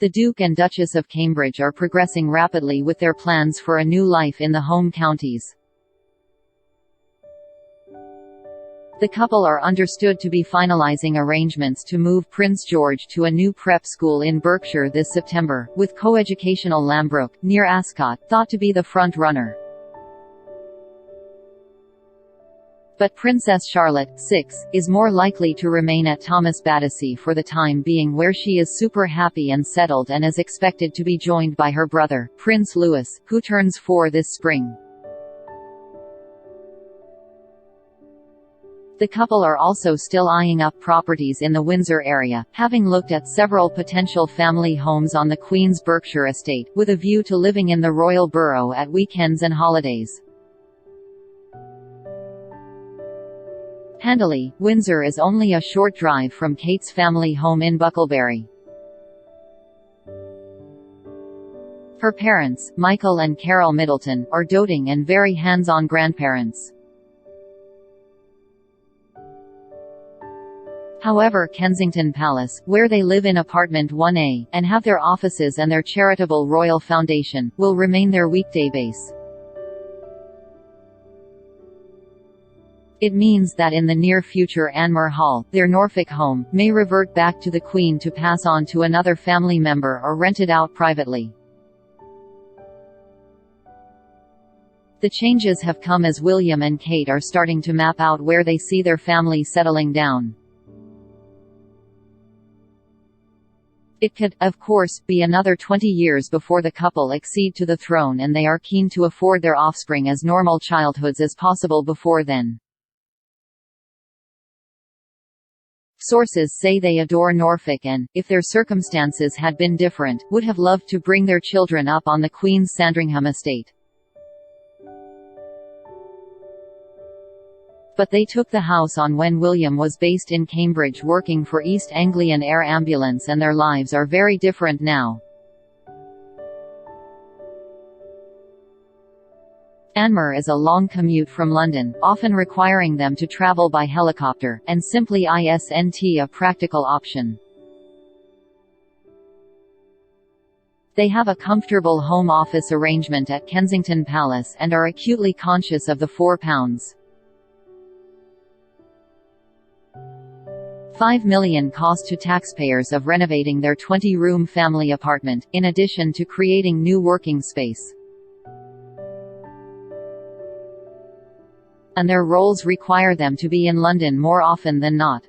The Duke and Duchess of Cambridge are progressing rapidly with their plans for a new life in the home counties. The couple are understood to be finalising arrangements to move Prince George to a new prep school in Berkshire this September, with coeducational Lambrook, near Ascot, thought to be the front runner. But Princess Charlotte, 6, is more likely to remain at Thomas Battersea for the time being, where she is super happy and settled and is expected to be joined by her brother, Prince Louis, who turns 4 this spring. The couple are also still eyeing up properties in the Windsor area, having looked at several potential family homes on the Queen's Berkshire estate, with a view to living in the royal borough at weekends and holidays. Handily, Windsor is only a short drive from Kate's family home in Bucklebury. Her parents, Michael and Carol Middleton, are doting and very hands-on grandparents. However, Kensington Palace, where they live in apartment 1A, and have their offices and their charitable Royal Foundation, will remain their weekday base. It means that in the near future Anmore Hall, their Norfolk home, may revert back to the Queen to pass on to another family member or rent it out privately. The changes have come as William and Kate are starting to map out where they see their family settling down. It could, of course, be another 20 years before the couple accede to the throne, and they are keen to afford their offspring as normal childhoods as possible before then. Sources say they adore Norfolk and, if their circumstances had been different, would have loved to bring their children up on the Queen's Sandringham estate. But they took the house on when William was based in Cambridge working for East Anglian Air Ambulance, and their lives are very different now. Anmore is a long commute from London, often requiring them to travel by helicopter, and simply isn't a practical option. They have a comfortable home office arrangement at Kensington Palace and are acutely conscious of the £4.5 million cost to taxpayers of renovating their 20-room family apartment, in addition to creating new working space. And their roles require them to be in London more often than not.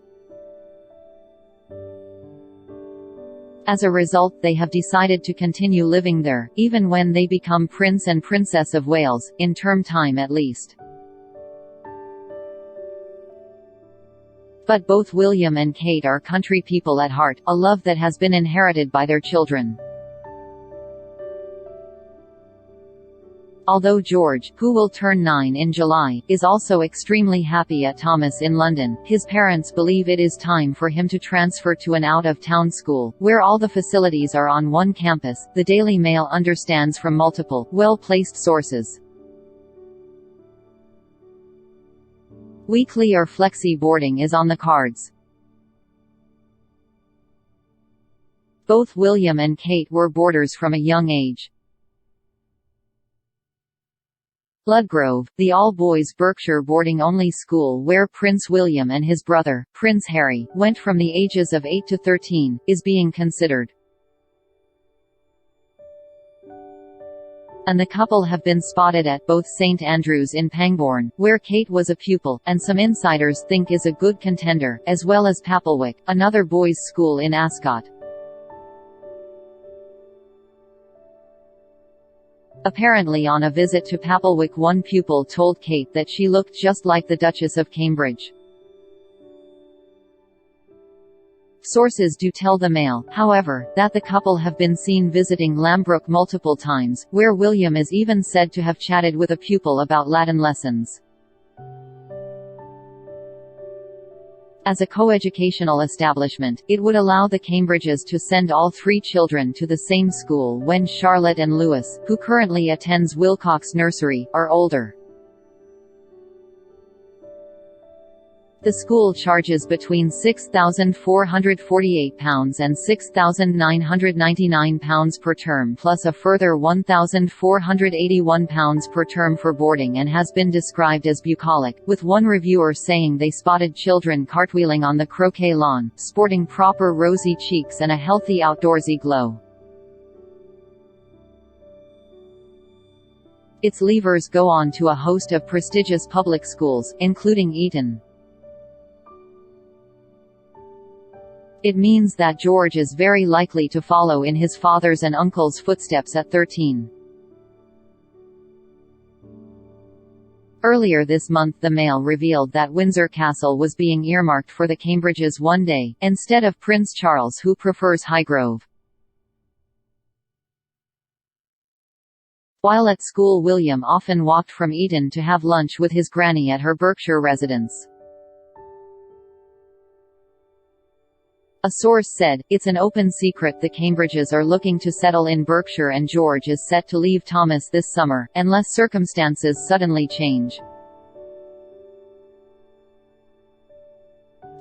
As a result, they have decided to continue living there, even when they become Prince and Princess of Wales, in term time at least. But both William and Kate are country people at heart, a love that has been inherited by their children. Although George, who will turn 9 in July, is also extremely happy at Thomas in London, his parents believe it is time for him to transfer to an out-of-town school, where all the facilities are on one campus, the Daily Mail understands from multiple, well-placed sources. Weekly or flexi boarding is on the cards. Both William and Kate were boarders from a young age. Ludgrove, the all-boys Berkshire boarding-only school where Prince William and his brother, Prince Harry, went from the ages of 8 to 13, is being considered. And the couple have been spotted at both St Andrews in Pangbourne, where Kate was a pupil, and some insiders think is a good contender, as well as Papelwick, another boys' school in Ascot. Apparently on a visit to Papelwick, one pupil told Kate that she looked just like the Duchess of Cambridge. Sources do tell the Mail, however, that the couple have been seen visiting Lambrook multiple times, where William is even said to have chatted with a pupil about Latin lessons. As a coeducational establishment, it would allow the Cambridges to send all 3 children to the same school when Charlotte and Louis, who currently attends Wilcox Nursery, are older. The school charges between £6,448 and £6,999 per term plus a further £1,481 per term for boarding and has been described as bucolic, with one reviewer saying they spotted children cartwheeling on the croquet lawn, sporting proper rosy cheeks and a healthy outdoorsy glow. Its leavers go on to a host of prestigious public schools, including Eton. It means that George is very likely to follow in his father's and uncle's footsteps at 13. Earlier this month the Mail revealed that Windsor Castle was being earmarked for the Cambridges one day, instead of Prince Charles, who prefers Highgrove. While at school, William often walked from Eton to have lunch with his granny at her Berkshire residence. A source said, "It's an open secret the Cambridges are looking to settle in Berkshire and George is set to leave Thomas this summer, unless circumstances suddenly change.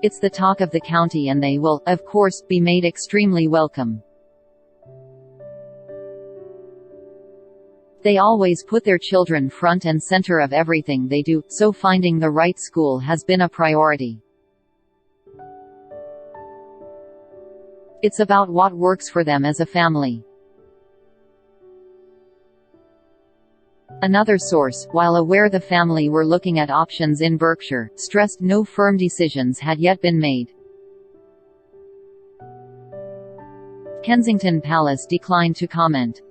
It's the talk of the county and they will, of course, be made extremely welcome. They always put their children front and center of everything they do, so finding the right school has been a priority. It's about what works for them as a family." Another source, while aware the family were looking at options in Berkshire, stressed no firm decisions had yet been made. Kensington Palace declined to comment.